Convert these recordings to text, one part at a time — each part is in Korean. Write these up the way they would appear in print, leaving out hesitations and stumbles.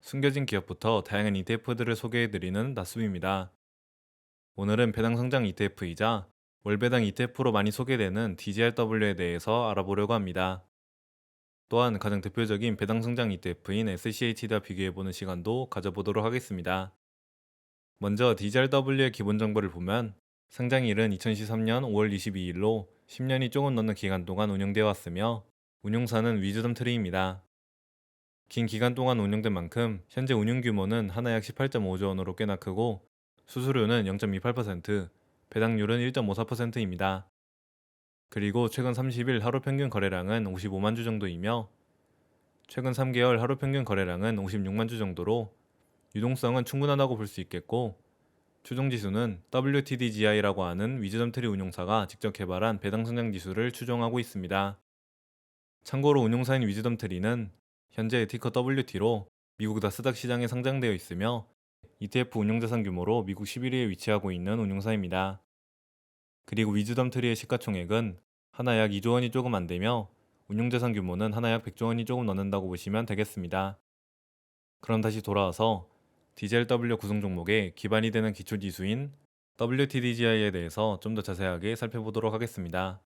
숨겨진 기업부터 다양한 ETF들을 소개해드리는 나수입니다. 오늘은 배당 성장 ETF이자 월배당 ETF로 많이 소개되는 DGRW에 대해서 알아보려고 합니다. 또한 가장 대표적인 배당 성장 ETF인 SCH와 비교해보는 시간도 가져보도록 하겠습니다. 먼저 DGRW의 기본 정보를 보면 상장일은 2013년 5월 22일로 10년이 조금 넘는 기간 동안 운영되어 왔으며 운용사는 위즈덤 트리입니다. 긴 기간 동안 운영된 만큼 현재 운용 규모는 하나 약 18.5조 원으로 꽤나 크고 수수료는 0.28%, 배당률은 1.54%입니다. 그리고 최근 30일 하루 평균 거래량은 55만 주 정도이며 최근 3개월 하루 평균 거래량은 56만 주 정도로 유동성은 충분하다고 볼 수 있겠고 추종지수는 WTDGI라고 하는 위즈덤 트리 운용사가 직접 개발한 배당 성장 지수를 추종하고 있습니다. 참고로 운용사인 위즈덤 트리는 현재 티커 WT로 미국 나스닥 시장에 상장되어 있으며 ETF 운용자산 규모로 미국 11위에 위치하고 있는 운용사입니다. 그리고 위즈덤 트리의 시가총액은 하나 약 2조 원이 조금 안 되며 운용자산 규모는 하나 약 100조 원이 조금 넘는다고 보시면 되겠습니다. 그럼 다시 돌아와서 DZLW 구성 종목의 기반이 되는 기초지수인 WTDGI에 대해서 좀 더 자세하게 살펴보도록 하겠습니다.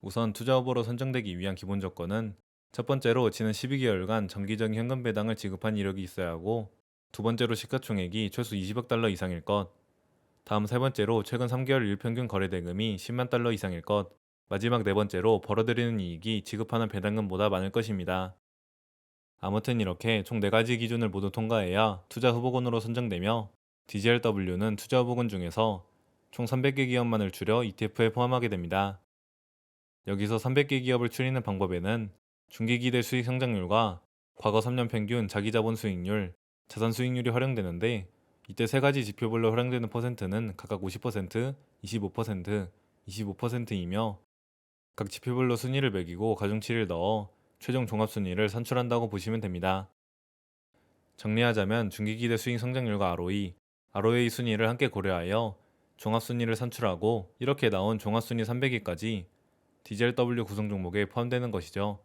우선 투자 후보로 선정되기 위한 기본 조건은 첫 번째로 지난 12개월간 정기적인 현금 배당을 지급한 이력이 있어야 하고 두 번째로 시가총액이 최소 20억 달러 이상일 것, 다음 세 번째로 최근 3개월 일평균 거래 대금이 10만 달러 이상일 것, 마지막 네 번째로 벌어들이는 이익이 지급하는 배당금보다 많을 것입니다. 아무튼 이렇게 총 4가지 기준을 모두 통과해야 투자 후보군으로 선정되며 DGRW는 투자 후보군 중에서 총 300개 기업만을 추려 ETF에 포함하게 됩니다. 여기서 300개 기업을 추리는 방법에는 중기기대 수익 성장률과 과거 3년 평균 자기자본 수익률, 자산 수익률이 활용되는데 이때 세 가지 지표별로 활용되는 퍼센트는 각각 50%, 25%, 25%이며 각 지표별로 순위를 매기고 가중치를 넣어 최종 종합순위를 산출한다고 보시면 됩니다. 정리하자면 중기기대 수익 성장률과 ROE 순위를 함께 고려하여 종합순위를 산출하고 이렇게 나온 종합순위 300위까지 DZLW 구성 종목에 포함되는 것이죠.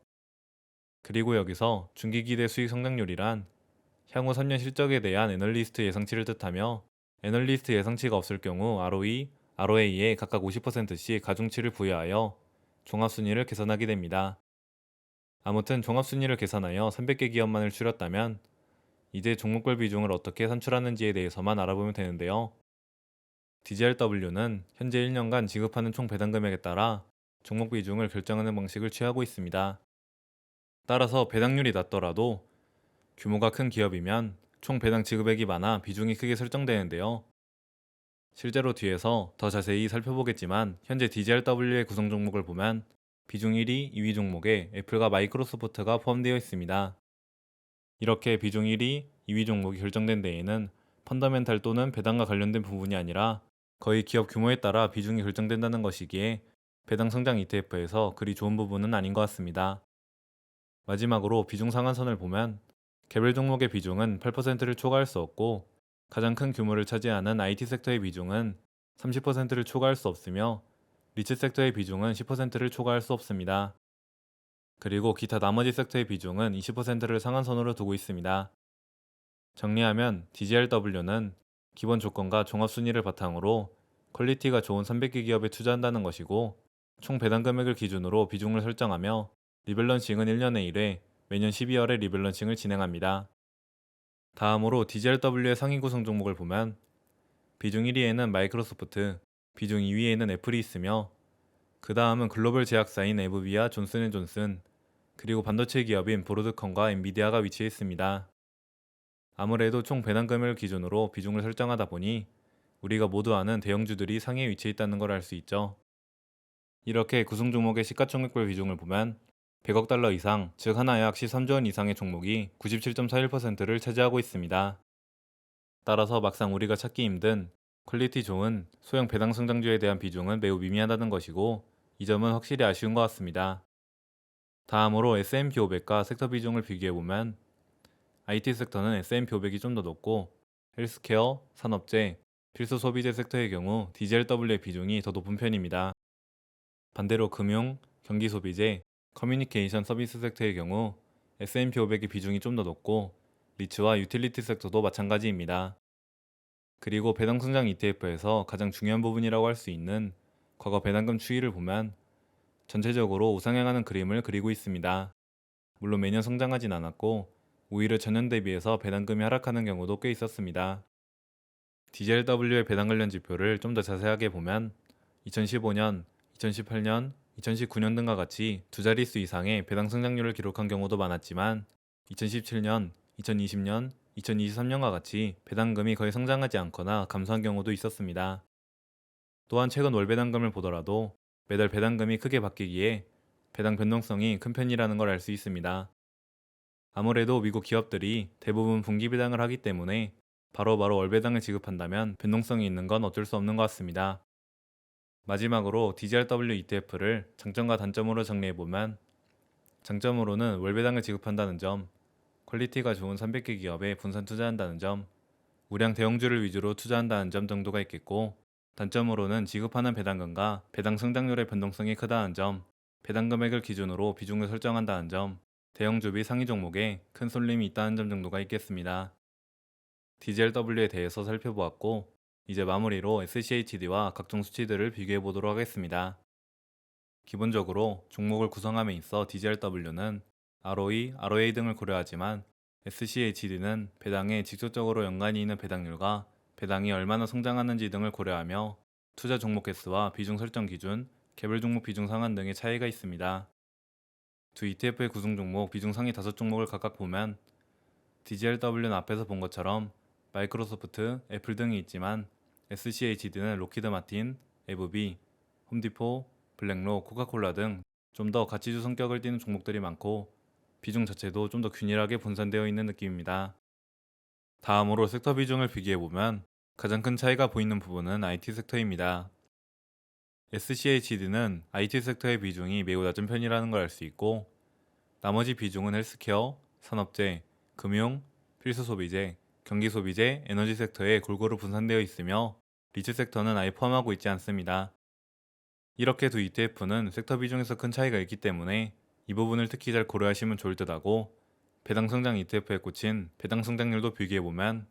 그리고 여기서 중기기대 수익 성장률이란 향후 3년 실적에 대한 애널리스트 예상치를 뜻하며 애널리스트 예상치가 없을 경우 ROE에 각각 50%씩 가중치를 부여하여 종합순위를 계산하게 됩니다. 아무튼 종합순위를 계산하여 300개 기업만을 추렸다면 이제 종목별 비중을 어떻게 산출하는지에 대해서만 알아보면 되는데요. DZRW는 현재 1년간 지급하는 총 배당 금액에 따라 종목 비중을 결정하는 방식을 취하고 있습니다. 따라서 배당률이 낮더라도 규모가 큰 기업이면 총 배당 지급액이 많아 비중이 크게 설정되는데요. 실제로 뒤에서 더 자세히 살펴보겠지만 현재 DZRW의 구성 종목을 보면 비중 1위, 2위 종목에 애플과 마이크로소프트가 포함되어 있습니다. 이렇게 비중 1위, 2위 종목이 결정된 데에는 펀더멘탈 또는 배당과 관련된 부분이 아니라 거의 기업 규모에 따라 비중이 결정된다는 것이기에 배당 성장 ETF에서 그리 좋은 부분은 아닌 것 같습니다. 마지막으로 비중 상한선을 보면 개별 종목의 비중은 8%를 초과할 수 없고 가장 큰 규모를 차지하는 IT 섹터의 비중은 30%를 초과할 수 없으며 리츠 섹터의 비중은 10%를 초과할 수 없습니다. 그리고 기타 나머지 섹터의 비중은 20%를 상한선으로 두고 있습니다. 정리하면 DGRW는 기본 조건과 종합순위를 바탕으로 퀄리티가 좋은 300개 기업에 투자한다는 것이고 총 배당 금액을 기준으로 비중을 설정하며 리밸런싱은 1년에 1회 매년 12월에 리밸런싱을 진행합니다. 다음으로 DGRW의 상위 구성 종목을 보면 비중 1위에는 마이크로소프트, 비중 2위에는 애플이 있으며 그 다음은 글로벌 제약사인 에브비와 존슨앤존슨, 그리고 반도체 기업인 브로드컴과 엔비디아가 위치해 있습니다. 아무래도 총 배당 금액을 기준으로 비중을 설정하다 보니 우리가 모두 아는 대형주들이 상위에 위치해 있다는 걸 알 수 있죠. 이렇게 구성 종목의 시가총액별 비중을 보면 100억 달러 이상, 즉 하나 약 13조 원 이상의 종목이 97.41%를 차지하고 있습니다. 따라서 막상 우리가 찾기 힘든 퀄리티 좋은 소형 배당 성장주에 대한 비중은 매우 미미하다는 것이고 이 점은 확실히 아쉬운 것 같습니다. 다음으로 S&P 500과 섹터 비중을 비교해보면 IT 섹터는 S&P 500이 좀 더 높고 헬스케어, 산업재, 필수 소비재 섹터의 경우 DZLW의 비중이 더 높은 편입니다. 반대로 금융, 경기 소비재, 커뮤니케이션 서비스 섹터의 경우 S&P 500의 비중이 좀 더 높고 리츠와 유틸리티 섹터도 마찬가지입니다. 그리고 배당 성장 ETF에서 가장 중요한 부분이라고 할 수 있는 과거 배당금 추이를 보면 전체적으로 우상향하는 그림을 그리고 있습니다. 물론 매년 성장하진 않았고 오히려 전년 대비해서 배당금이 하락하는 경우도 꽤 있었습니다. DJLW의 배당 관련 지표를 좀 더 자세하게 보면 2015년, 2018년, 2019년 등과 같이 두 자릿수 이상의 배당 성장률을 기록한 경우도 많았지만 2017년, 2020년, 2023년과 같이 배당금이 거의 성장하지 않거나 감소한 경우도 있었습니다. 또한 최근 월 배당금을 보더라도 매달 배당금이 크게 바뀌기에 배당 변동성이 큰 편이라는 걸 알 수 있습니다. 아무래도 미국 기업들이 대부분 분기 배당을 하기 때문에 바로바로 월 배당을 지급한다면 변동성이 있는 건 어쩔 수 없는 것 같습니다. 마지막으로 DGRW ETF를 장점과 단점으로 정리해보면 장점으로는 월 배당을 지급한다는 점, 퀄리티가 좋은 300개 기업에 분산 투자한다는 점, 우량 대형주를 위주로 투자한다는 점 정도가 있겠고 단점으로는 지급하는 배당금과 배당 성장률의 변동성이 크다는 점, 배당 금액을 기준으로 비중을 설정한다는 점, 대형주 비 상위 종목에 큰 쏠림이 있다는 점 정도가 있겠습니다. DGLW에 대해서 살펴보았고 이제 마무리로 SCHD와 각종 수치들을 비교해 보도록 하겠습니다. 기본적으로 종목을 구성함에 있어 DGLW는 ROE, ROA 등을 고려하지만 SCHD는 배당에 직접적으로 연관이 있는 배당률과 배당이 얼마나 성장하는지 등을 고려하며 투자 종목 횟수와 비중 설정 기준, 개별 종목 비중 상한 등의 차이가 있습니다. 두 ETF의 구성 종목 비중 상위 5종목을 각각 보면 DGLW는 앞에서 본 것처럼 마이크로소프트, 애플 등이 있지만 SCHD는 로키드 마틴, FB, 홈디포, 블랙록, 코카콜라 등 좀 더 가치주 성격을 띠는 종목들이 많고 비중 자체도 좀 더 균일하게 분산되어 있는 느낌입니다. 다음으로 섹터 비중을 비교해보면 가장 큰 차이가 보이는 부분은 IT 섹터입니다. SCHD는 IT 섹터의 비중이 매우 낮은 편이라는 걸 알 수 있고 나머지 비중은 헬스케어, 산업재, 금융, 필수소비재, 경기소비재, 에너지 섹터에 골고루 분산되어 있으며 리츠 섹터는 아예 포함하고 있지 않습니다. 이렇게 두 ETF는 섹터 비중에서 큰 차이가 있기 때문에 이 부분을 특히 잘 고려하시면 좋을 듯하고 배당 성장 ETF에 꽂힌 배당 성장률도 비교해보면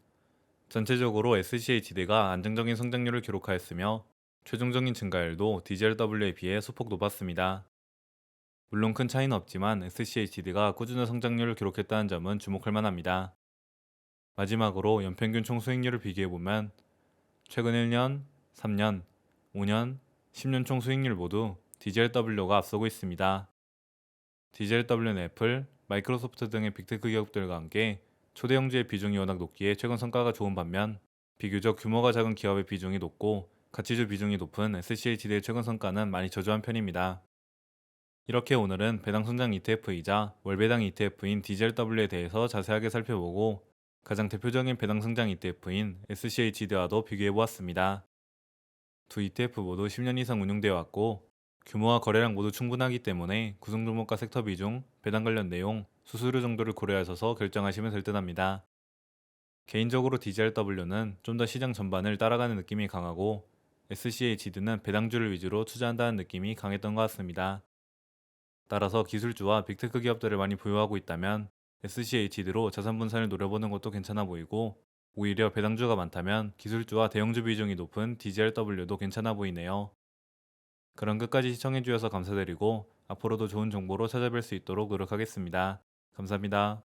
전체적으로 SCHD가 안정적인 성장률을 기록하였으며 최종적인 증가율도 DGRW에 비해 소폭 높았습니다. 물론 큰 차이는 없지만 SCHD가 꾸준한 성장률을 기록했다는 점은 주목할 만합니다. 마지막으로 연평균 총 수익률을 비교해보면 최근 1년, 3년, 5년, 10년 총 수익률 모두 DGRW가 앞서고 있습니다. DGRW는 애플, 마이크로소프트 등의 빅테크 기업들과 함께 초대형주의 비중이 워낙 높기에 최근 성과가 좋은 반면 비교적 규모가 작은 기업의 비중이 높고 가치주 비중이 높은 SCHD의 최근 성과는 많이 저조한 편입니다. 이렇게 오늘은 배당 성장 ETF이자 월배당 ETF인 DGRW에 대해서 자세하게 살펴보고 가장 대표적인 배당 성장 ETF인 SCHD와도 비교해 보았습니다. 두 ETF 모두 10년 이상 운용되어 왔고 규모와 거래량 모두 충분하기 때문에 구성 종목과 섹터 비중, 배당 관련 내용, 수수료 정도를 고려하셔서 결정하시면 될 듯합니다. 개인적으로 DGRW는 좀 더 시장 전반을 따라가는 느낌이 강하고 SCHD는 배당주를 위주로 투자한다는 느낌이 강했던 것 같습니다. 따라서 기술주와 빅테크 기업들을 많이 보유하고 있다면 SCHD로 자산 분산을 노려보는 것도 괜찮아 보이고 오히려 배당주가 많다면 기술주와 대형주 비중이 높은 DGRW도 괜찮아 보이네요. 그럼 끝까지 시청해주셔서 감사드리고 앞으로도 좋은 정보로 찾아뵐 수 있도록 노력하겠습니다. 감사합니다.